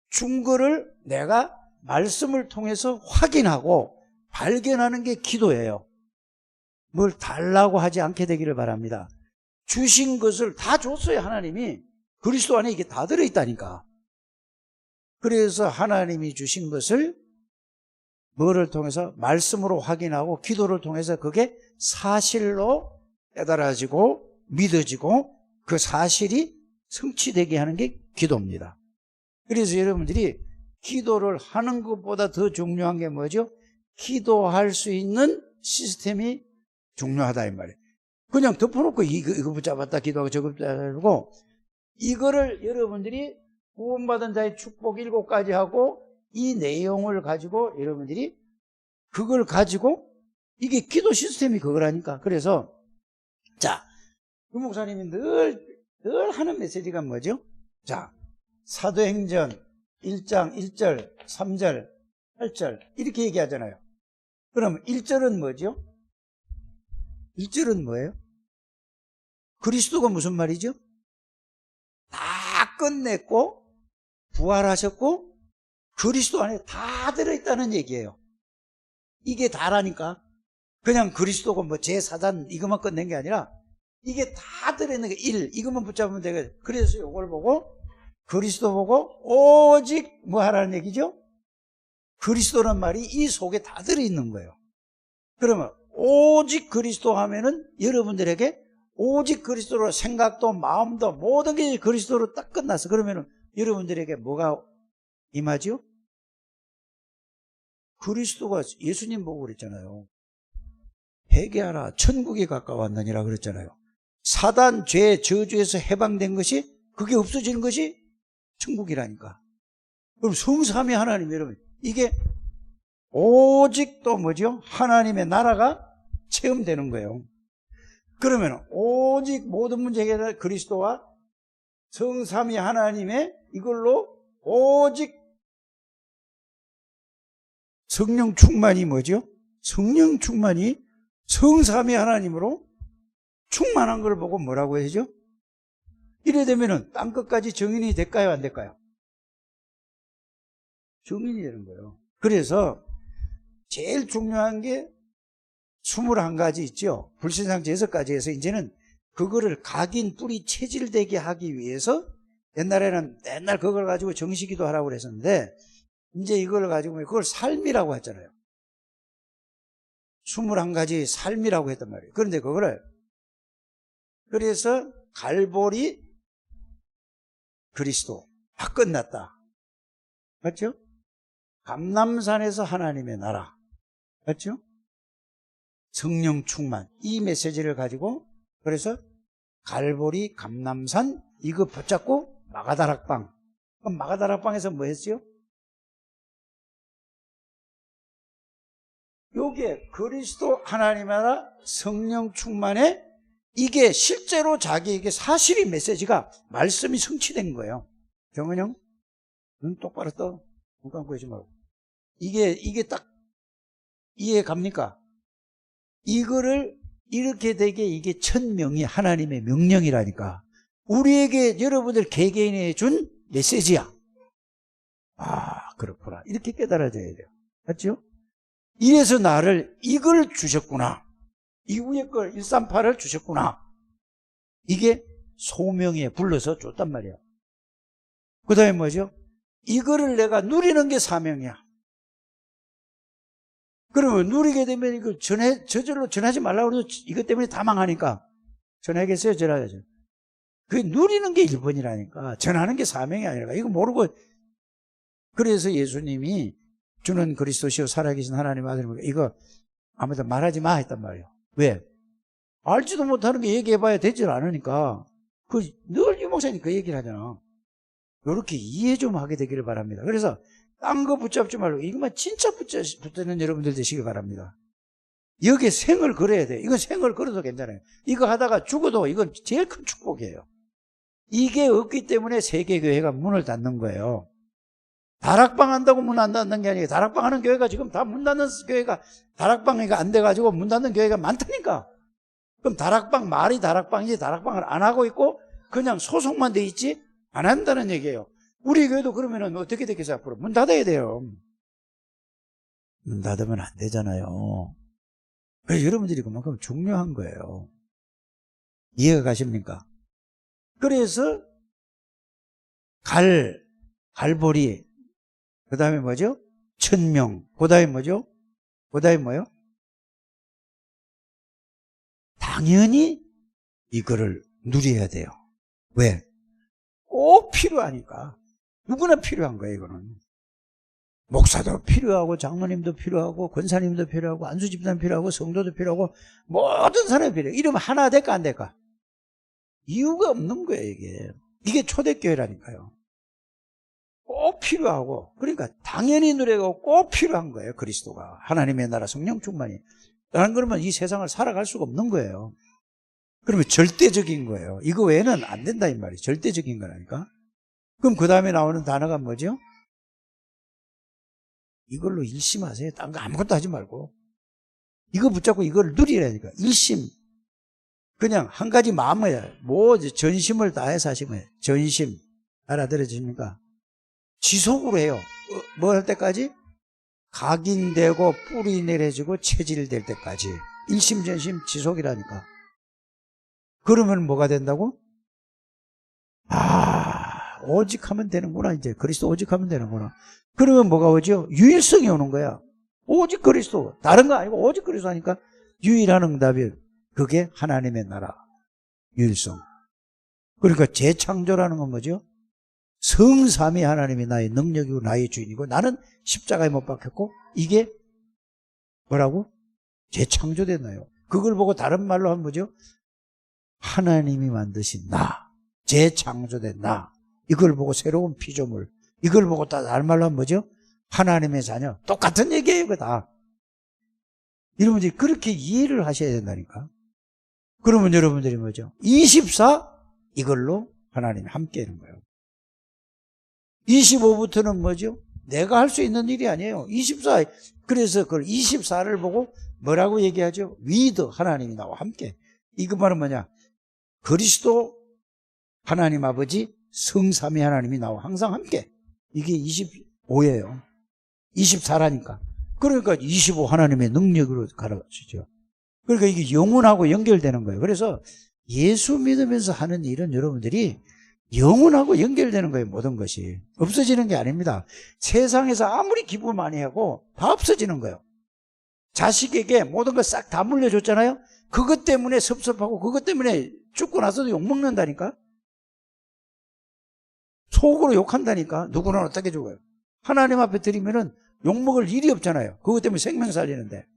준 거를 내가 말씀을 통해서 확인하고 발견하는 게 기도예요. 뭘 달라고 하지 않게 되기를 바랍니다. 주신 것을 다 줬어요. 하나님이. 그리스도 안에 이게 다 들어있다니까. 그래서 하나님이 주신 것을 뭐를 통해서? 말씀으로 확인하고 기도를 통해서 그게 사실로 깨달아지고 믿어지고 그 사실이 성취되게 하는 게 기도입니다. 그래서 여러분들이 기도를 하는 것보다 더 중요한 게 뭐죠? 기도할 수 있는 시스템이 중요하다 이 말이에요. 그냥 덮어놓고 이거 붙잡았다 기도하고 저거 붙잡고, 이거를 여러분들이 구원받은 자의 축복 7가지 하고 이 내용을 가지고 여러분들이 그걸 가지고, 이게 기도 시스템이 그거라니까. 그래서 자, 그 목사님이 늘 하는 메시지가 뭐죠? 자, 사도행전 1장 1절 3절 8절 이렇게 얘기하잖아요. 그럼 1절은 뭐죠? 1절은 뭐예요? 그리스도가 무슨 말이죠? 다 끝냈고 부활하셨고 그리스도 안에 다 들어있다는 얘기예요. 이게 다라니까. 그냥 그리스도가 뭐 제4단 이것만 끝낸 게 아니라 이게 다 들어있는 게 1, 이것만 붙잡으면 되거든요. 그래서 이걸 보고 그리스도 보고 오직 뭐 하라는 얘기죠? 그리스도란 말이 이 속에 다 들어있는 거예요. 그러면 오직 그리스도 하면은 여러분들에게 오직 그리스도로 생각도 마음도 모든 게 그리스도로 딱 끝났어. 그러면은 여러분들에게 뭐가 임하죠? 그리스도가 예수님 보고 그랬잖아요. 회개하라 천국이 가까웠느니라 그랬잖아요. 사단, 죄, 저주에서 해방된 것이 그게 없어지는 것이 천국이라니까. 그럼 성삼위 하나님 여러분, 이게 오직 또 뭐죠? 하나님의 나라가 체험되는 거예요. 그러면 오직 모든 문제 해결 그리스도와 성삼위 하나님의 이걸로 오직 성령 충만이 뭐죠? 성령 충만이 성삼위 하나님으로 충만한 걸 보고 뭐라고 해야죠? 이래 되면은 땅끝까지 정인이 될까요? 안 될까요? 정인이 되는 거예요. 그래서 제일 중요한 게 21가지 있죠. 불신상제 6가지 해서 이제는 그거를 각인 뿌리 체질되게 하기 위해서 옛날에는 맨날 그걸 가지고 정식기도 하라고 그랬었는데 이제 이걸 가지고 그걸 삶이라고 했잖아요. 21가지 삶이라고 했단 말이에요. 그런데 그거를 그래서 갈보리 그리스도 다 끝났다. 맞죠? 감람산에서 하나님의 나라. 맞죠? 성령 충만. 이 메시지를 가지고 그래서 갈보리, 감람산 이거 붙잡고 마가다락방. 그럼 마가다락방에서 뭐 했어요? 요게 그리스도 하나님 나라 성령 충만에 이게 실제로 자기에게 사실이 메시지가 말씀이 성취된 거예요. 정은 형, 눈 똑바로 떠. 눈 감고 하지 말고. 이게 딱 이해 갑니까? 이거를 이렇게 되게 이게 천명이 하나님의 명령이라니까. 우리에게 여러분들 개개인에 준 메시지야. 아, 그렇구나. 이렇게 깨달아져야 돼요. 맞죠? 이래서 나를 이걸 주셨구나. 이 위에 걸 138을 주셨구나. 이게 소명에 불러서 줬단 말이야. 그 다음에 뭐죠? 이거를 내가 누리는 게 사명이야. 그러면 누리게 되면 이거 저절로 전하지 말라고 해도 이것 때문에 다 망하니까 전하겠어요? 전하겠어요? 그 누리는 게 1번이라니까. 전하는 게 사명이 아니라. 이거 모르고. 그래서 예수님이 주는 그리스도시요 살아계신 하나님 아들이니까 이거 아무도 말하지 마 했단 말이에요. 왜? 알지도 못하는 게 얘기해봐야 되질 않으니까. 늘 유 목사님 그 얘기를 하잖아. 이렇게 이해 좀 하게 되기를 바랍니다. 그래서 딴 거 붙잡지 말고 이것만 진짜 붙드는 여러분들 되시기 바랍니다. 여기에 생을 걸어야 돼. 이건 생을 걸어도 괜찮아요. 이거 하다가 죽어도 이건 제일 큰 축복이에요. 이게 없기 때문에 세계교회가 문을 닫는 거예요. 다락방 한다고 문 안 닫는 게 아니에요. 다락방 하는 교회가 지금 다 문 닫는 교회가 다락방이 안 돼가지고 문 닫는 교회가 많다니까. 그럼 말이 다락방이지 다락방을 안 하고 있고 그냥 소속만 돼 있지 안 한다는 얘기예요. 우리 교회도 그러면은 어떻게 되겠어요? 앞으로 문 닫아야 돼요. 문 닫으면 안 되잖아요. 그래서 여러분들이 그만큼 중요한 거예요. 이해가 가십니까? 그래서 갈보리 그 다음에 뭐죠? 천명. 그 다음에 뭐죠? 그 다음에 뭐요? 당연히 이거를 누려야 돼요. 왜? 꼭 필요하니까. 누구나 필요한 거예요, 이거는. 목사도 필요하고, 장로님도 필요하고, 권사님도 필요하고, 안수집단 필요하고, 성도도 필요하고, 모든 사람이 필요해요. 이러면 하나 될까, 안 될까? 이유가 없는 거예요, 이게. 이게 초대교회라니까요. 꼭 필요하고, 그러니까 당연히 누리고 꼭 필요한 거예요, 그리스도가. 하나님의 나라 성령 충만이. 안 그러면 이 세상을 살아갈 수가 없는 거예요. 그러면 절대적인 거예요. 이거 외에는 안 된다, 이 말이에요. 절대적인 거라니까. 그럼 그 다음에 나오는 단어가 뭐죠? 이걸로 일심하세요. 딴 거 아무것도 하지 말고. 이거 붙잡고 이걸 누리라니까. 일심. 그냥 한 가지 마음에, 전심을 다해서 하시면 해요. 전심. 알아들어집니까? 지속으로 해요. 뭐 할 때까지? 각인되고 뿌리 내려지고 체질될 때까지. 일심전심 지속이라니까. 그러면 뭐가 된다고? 오직 하면 되는구나. 이제 그리스도 오직 하면 되는구나. 그러면 뭐가 오죠? 유일성이 오는 거야. 오직 그리스도. 다른 거 아니고 오직 그리스도 하니까 유일한 응답이 그게 하나님의 나라. 유일성. 그러니까 재창조라는 건 뭐죠? 성삼위 하나님이 나의 능력이고 나의 주인이고 나는 십자가에 못 박혔고 이게 뭐라고? 재창조됐나요? 그걸 보고 다른 말로 하면 뭐죠? 하나님이 만드신 나, 재창조된 나, 이걸 보고 새로운 피조물, 이걸 보고 다른 말로 하면 뭐죠? 하나님의 자녀. 똑같은 얘기예요, 이거 다. 여러분들이 그렇게 이해를 하셔야 된다니까. 그러면 여러분들이 뭐죠? 24 이걸로 하나님이 함께 하는 거예요. 25부터는 뭐죠? 내가 할 수 있는 일이 아니에요. 24. 그래서 그걸 24를 보고 뭐라고 얘기하죠? 위드 하나님이 나와 함께. 이거 말은 뭐냐? 그리스도 하나님 아버지 성삼위 하나님이 나와 항상 함께. 이게 25예요. 24라니까. 그러니까 25 하나님의 능력으로 가르치죠. 그러니까 이게 영혼하고 연결되는 거예요. 그래서 예수 믿으면서 하는 일은 여러분들이 영혼하고 연결되는 거예요. 모든 것이. 없어지는 게 아닙니다. 세상에서 아무리 기부 많이 하고 다 없어지는 거예요. 자식에게 모든 걸 싹 다 물려줬잖아요. 그것 때문에 섭섭하고 그것 때문에 죽고 나서도 욕먹는다니까. 속으로 욕한다니까. 누구는 어떻게 죽어요. 하나님 앞에 드리면은 욕먹을 일이 없잖아요. 그것 때문에 생명 살리는데.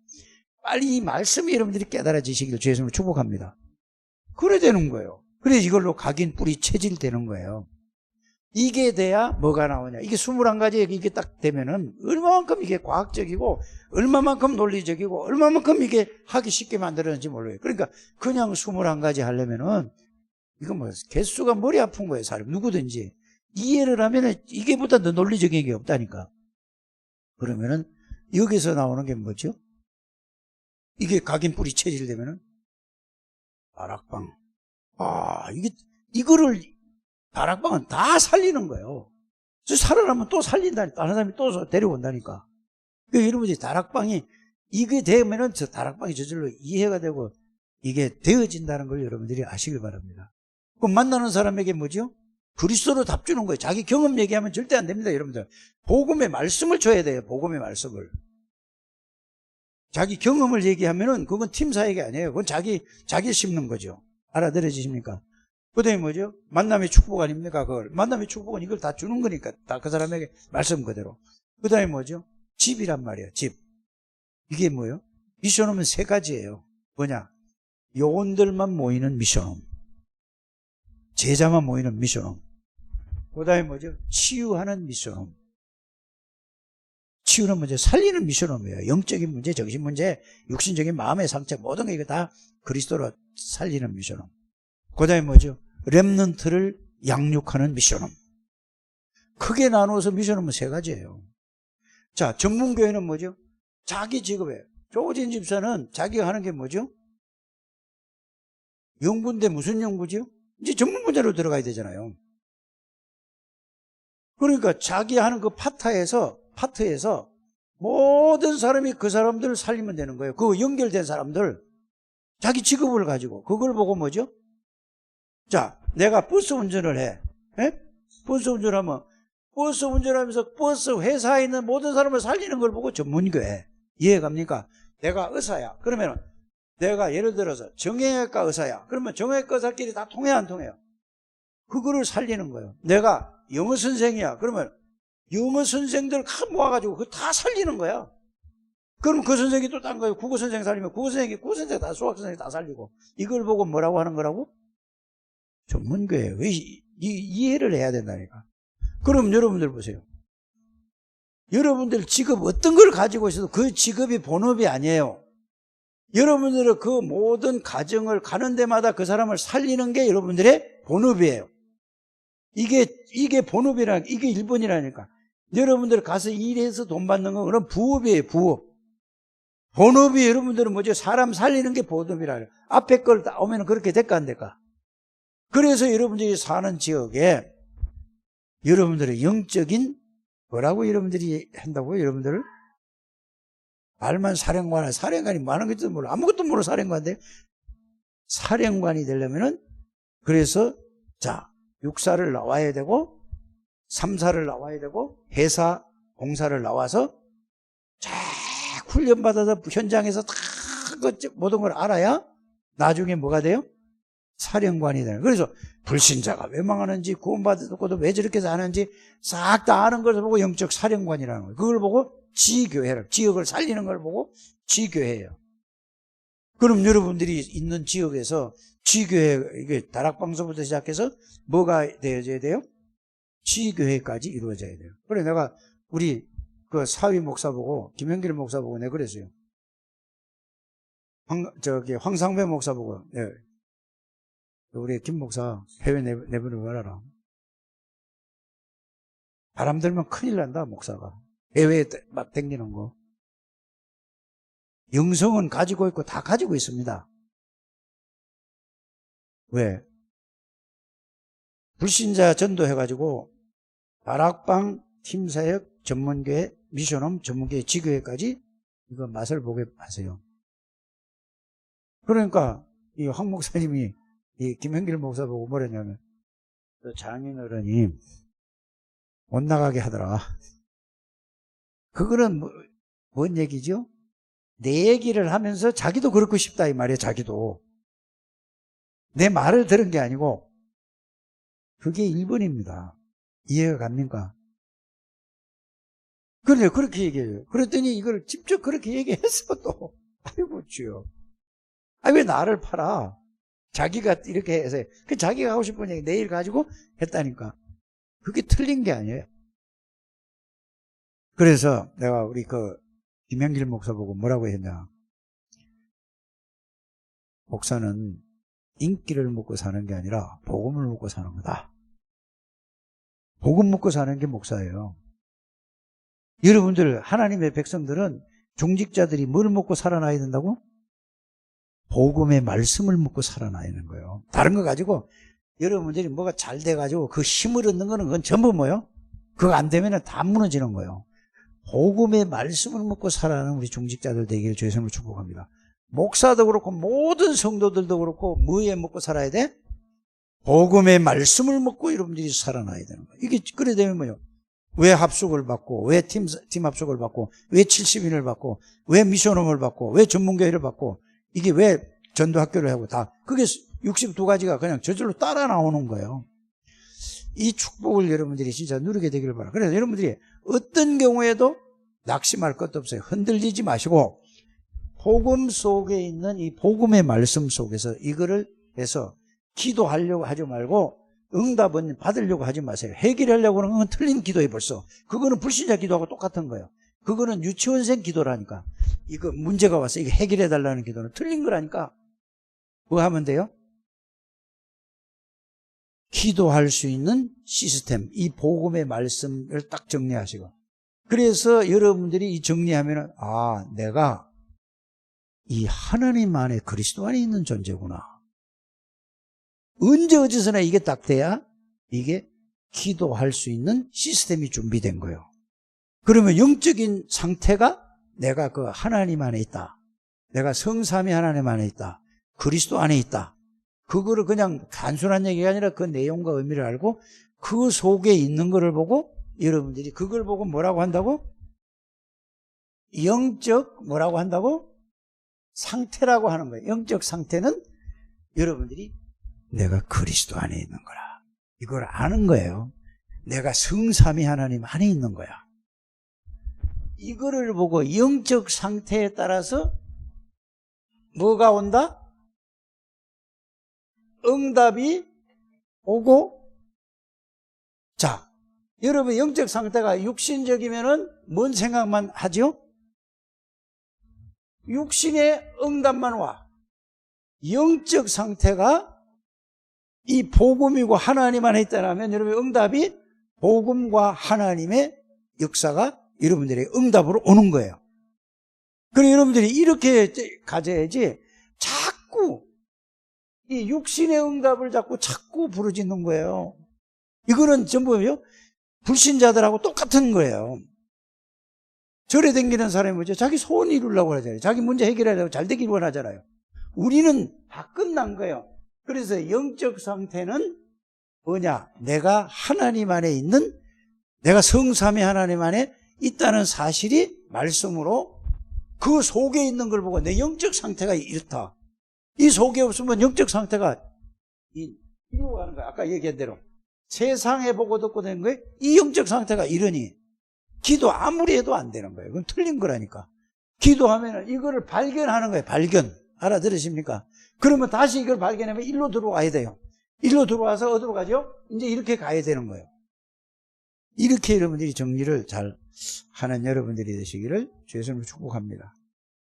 빨리 이 말씀이 여러분들이 깨달아지시길 주의 이름으로 축복합니다. 그래 되는 거예요. 그래 이걸로 각인 뿌리 체질 되는 거예요. 이게 돼야 뭐가 나오냐. 이게 21가지 이게 딱 되면은 얼마만큼 이게 과학적이고 얼마만큼 논리적이고 얼마만큼 이게 하기 쉽게 만들었는지 몰라요. 그러니까 그냥 21가지 하려면은 이건 뭐 개수가 머리 아픈 거예요. 사람 누구든지 이해를 하면은 이게보다 더 논리적인 게 없다니까. 그러면은 여기서 나오는 게 뭐죠? 이게 각인 뿌리 체질 되면은 다락방. 이거를 다락방은 다 살리는 거예요. 살아나면 또 살린다니까. 다른 사람이 또 데려온다니까. 그러니까 여러분들이 다락방이 이게 되면은 저 다락방이 저절로 이해가 되고 이게 되어진다는 걸 여러분들이 아시길 바랍니다. 그럼 만나는 사람에게 뭐죠? 그리스도로 답 주는 거예요. 자기 경험 얘기하면 절대 안 됩니다, 여러분들. 복음의 말씀을 줘야 돼요, 복음의 말씀을. 자기 경험을 얘기하면은 그건 팀 사역이 아니에요. 그건 자기 심는 거죠. 알아들어지십니까? 그 다음에 뭐죠? 만남의 축복 아닙니까? 그걸. 만남의 축복은 이걸 다 주는 거니까. 다 그 사람에게 말씀 그대로. 그 다음에 뭐죠? 집이란 말이에요, 집. 이게 뭐예요? 미션홈은 3가지예요. 뭐냐? 요원들만 모이는 미션홈. 제자만 모이는 미션홈. 그 다음에 뭐죠? 치유하는 미션홈. 치유는 문제, 살리는 미션홈이에요. 영적인 문제, 정신 문제, 육신적인 마음의 상처, 모든 게 이거 다 그리스도로 살리는 미션홈. 그 다음에 뭐죠? 렘넌트를 양육하는 미션홈. 크게 나누어서 미션홈은 3가지예요. 자, 전문교회는 뭐죠? 자기 직업에. 조진 집사는 자기가 하는 게 뭐죠? 연구인데 무슨 연구죠? 이제 전문 분야로 들어가야 되잖아요. 그러니까 자기 하는 그 파트에서 모든 사람이 그 사람들을 살리면 되는 거예요. 그 연결된 사람들. 자기 직업을 가지고. 그걸 보고 뭐죠? 자, 내가 버스 운전을 해. 에? 버스 운전하면, 버스 운전하면서 버스 회사에 있는 모든 사람을 살리는 걸 보고 전문교회. 이해갑니까? 내가 의사야. 그러면 내가 예를 들어서 정형외과 의사야. 그러면 정형외과 의사끼리 다 통해 안 통해요? 그거를 살리는 거예요. 내가 영어 선생이야. 그러면 영어 선생들 다 모아가지고 그거 다 살리는 거야. 그럼 그 선생이 또 딴 거예요. 국어 선생 살리면 국어 선생 다 수학 선생 다 살리고. 이걸 보고 뭐라고 하는 거라고? 전문교회예요. 이해를 해야 된다니까. 그럼 여러분들 보세요. 여러분들 직업 어떤 걸 가지고 있어도 그 직업이 본업이 아니에요. 여러분들은 그 모든 가정을 가는 데마다 그 사람을 살리는 게 여러분들의 본업이에요. 이게 본업이라, 이게 1번이라니까. 여러분들 가서 일해서 돈 받는 건 그런 부업이에요, 부업. 본업이 여러분들은 뭐죠? 사람 살리는 게 본업이라. 앞에 걸 따오면 그렇게 될까, 안 될까? 그래서 여러분들이 사는 지역에 여러분들의 영적인 뭐라고 여러분들이 한다고요? 여러분들을? 말만 사령관이 많은 것도 몰라. 아무것도 모르는 사령관인데 사령관이 되려면은 그래서 자, 육사를 나와야 되고 3사를 나와야 되고 회사 공사를 나와서 쫙 훈련받아서 현장에서 다 모든 걸 알아야 나중에 뭐가 돼요? 사령관이 되는. 그래서 불신자가 왜 망하는지 구원받았고도 왜 저렇게 사는지 싹 다 아는 걸 보고 영적 사령관이라는 거예요. 그걸 보고 지교회를, 지역을 살리는 걸 보고 지교회예요. 그럼 여러분들이 있는 지역에서 지교회, 이게 다락방서부터 시작해서 뭐가 되어져야 돼요? 지교회까지 이루어져야 돼요. 그래 내가 우리 그 사위 목사 보고 김현길 목사 보고 내가 그랬어요. 황상배 목사 보고 네. 우리 김 목사 해외 내보내고 말아라. 바람 들면 큰일 난다 목사가. 해외에 막 댕기는 거. 영성은 가지고 있고 다 가지고 있습니다. 왜? 불신자 전도해가지고 다락방, 팀사역, 전문교회, 미션홈, 전문교회, 지교회까지 이거 맛을 보게 하세요. 그러니까 이 황 목사님이 이 김현길 목사 보고 뭐랬냐면 장인어른이 못 나가게 하더라. 그거는 뭔 얘기죠? 내 얘기를 하면서 자기도 그렇고 싶다 이 말이에요. 자기도 내 말을 들은 게 아니고 그게 1번입니다. 이해가 갑니까? 그래 그렇게 얘기해요. 그랬더니 이걸 직접 그렇게 얘기했어 또. 아이고 주여. 왜 나를 팔아? 자기가 이렇게 해서 그 자기가 하고 싶은 얘기 내일 가지고 했다니까. 그게 틀린 게 아니에요. 그래서 내가 우리 김현길 목사 보고 뭐라고 했냐. 목사는 인기를 먹고 사는 게 아니라 복음을 먹고 사는 거다. 복음 먹고 사는 게 목사예요. 여러분들 하나님의 백성들은 중직자들이 뭘 먹고 살아나야 된다고? 복음의 말씀을 먹고 살아나야 되는 거예요. 다른 거 가지고 여러분들이 뭐가 잘 돼가지고 그 힘을 얻는 거는 그건 전부 뭐예요? 그거 안 되면 다 무너지는 거예요. 복음의 말씀을 먹고 살아가는 우리 중직자들 되기를 주의 이름으로 축복합니다. 목사도 그렇고 모든 성도들도 그렇고 뭐에 먹고 살아야 돼? 복음의 말씀을 먹고 여러분들이 살아나야 되는 거예요. 이게 그래 되면 뭐예요? 왜 합숙을 받고, 왜 팀 합숙을 받고, 왜 70인을 받고, 왜 미션홈을 받고, 왜 전문교회를 받고, 이게 왜 전도학교를 하고 다 그게 62가지가 그냥 저절로 따라 나오는 거예요. 이 축복을 여러분들이 진짜 누리게 되기를 바랍니다. 그래서 여러분들이 어떤 경우에도 낙심할 것도 없어요. 흔들리지 마시고 복음 속에 있는 이 복음의 말씀 속에서 이거를 해서 기도하려고 하지 말고 응답은 받으려고 하지 마세요. 해결하려고 하는 건 틀린 기도에 벌써. 그거는 불신자 기도하고 똑같은 거예요. 그거는 유치원생 기도라니까. 이거 문제가 와서 이거 해결해달라는 기도는 틀린 거라니까. 뭐 하면 돼요? 기도할 수 있는 시스템, 이 복음의 말씀을 딱 정리하시고. 그래서 여러분들이 이 정리하면은, 아, 내가 이 하나님 안에 그리스도 안에 있는 존재구나. 언제 어디서나 이게 딱 돼야 이게 기도할 수 있는 시스템이 준비된 거예요. 그러면 영적인 상태가 내가 그 하나님 안에 있다. 내가 성삼위 하나님 안에 있다. 그리스도 안에 있다. 그거를 그냥 단순한 얘기가 아니라 그 내용과 의미를 알고 그 속에 있는 거를 보고 여러분들이 그걸 보고 뭐라고 한다고? 영적 뭐라고 한다고? 상태라고 하는 거예요. 영적 상태는 여러분들이 내가 그리스도 안에 있는 거라. 이걸 아는 거예요. 내가 성삼위 하나님 안에 있는 거야. 이거를 보고 영적 상태에 따라서 뭐가 온다? 응답이 오고. 자, 여러분 영적 상태가 육신적이면은 뭔 생각만 하죠? 육신의 응답만 와. 영적 상태가 이 복음이고 하나님 안에 있다면 여러분 응답이 복음과 하나님의 역사가 여러분들의 응답으로 오는 거예요. 그래서 여러분들이 이렇게 가져야지 자꾸 이 육신의 응답을 자꾸 부르짖는 거예요. 이거는 전부요 불신자들하고 똑같은 거예요. 절에 다니는 사람이 뭐죠? 자기 소원 이루려고 하잖아요. 자기 문제 해결하려고 잘 되길 원하잖아요. 우리는 다 끝난 거예요. 그래서 영적 상태는 뭐냐? 내가 하나님 안에 있는, 내가 성삼위 하나님 안에 있다는 사실이 말씀으로 그 속에 있는 걸 보고 내 영적 상태가 이렇다. 이 속에 없으면 영적 상태가 이루어 가는 거야. 아까 얘기한 대로. 세상에 보고 듣고 되는 거예요. 이 영적 상태가 이러니 기도 아무리 해도 안 되는 거예요. 그건 틀린 거라니까. 기도하면 이거를 발견하는 거예요. 발견. 알아들으십니까? 그러면 다시 이걸 발견하면 일로 들어와야 돼요. 일로 들어와서 어디로 가죠? 이제 이렇게 가야 되는 거예요. 이렇게 여러분들이 정리를 잘 하는 여러분들이 되시기를 주의 이름으로 축복합니다.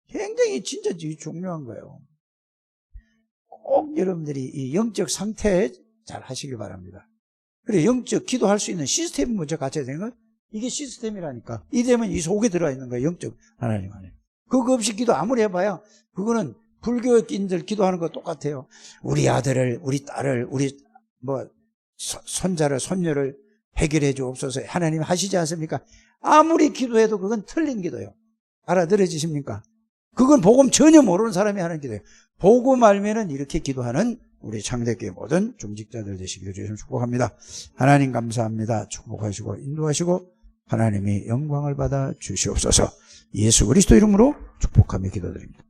굉장히 진짜 중요한 거예요. 꼭 여러분들이 이 영적 상태에 잘 하시길 바랍니다. 그래, 영적 기도할 수 있는 시스템이 먼저 갖춰야 되는 거예요. 이게 시스템이라니까. 이되면 이 속에 들어와 있는 거예요. 영적 하나님 안에. 그거 없이 기도 아무리 해봐야 그거는 불교인들 기도하는 거 똑같아요. 우리 아들을, 우리 딸을, 우리 손자를, 손녀를 해결해 주옵소서. 하나님 하시지 않습니까? 아무리 기도해도 그건 틀린 기도예요. 알아들어지십니까? 그건 복음 전혀 모르는 사람이 하는 기도예요. 복음 알면은 이렇게 기도하는 우리 창대교회 모든 중직자들 되시기를 주님 축복합니다. 하나님 감사합니다. 축복하시고 인도하시고 하나님이 영광을 받아 주시옵소서. 예수 그리스도 이름으로 축복하며 기도드립니다.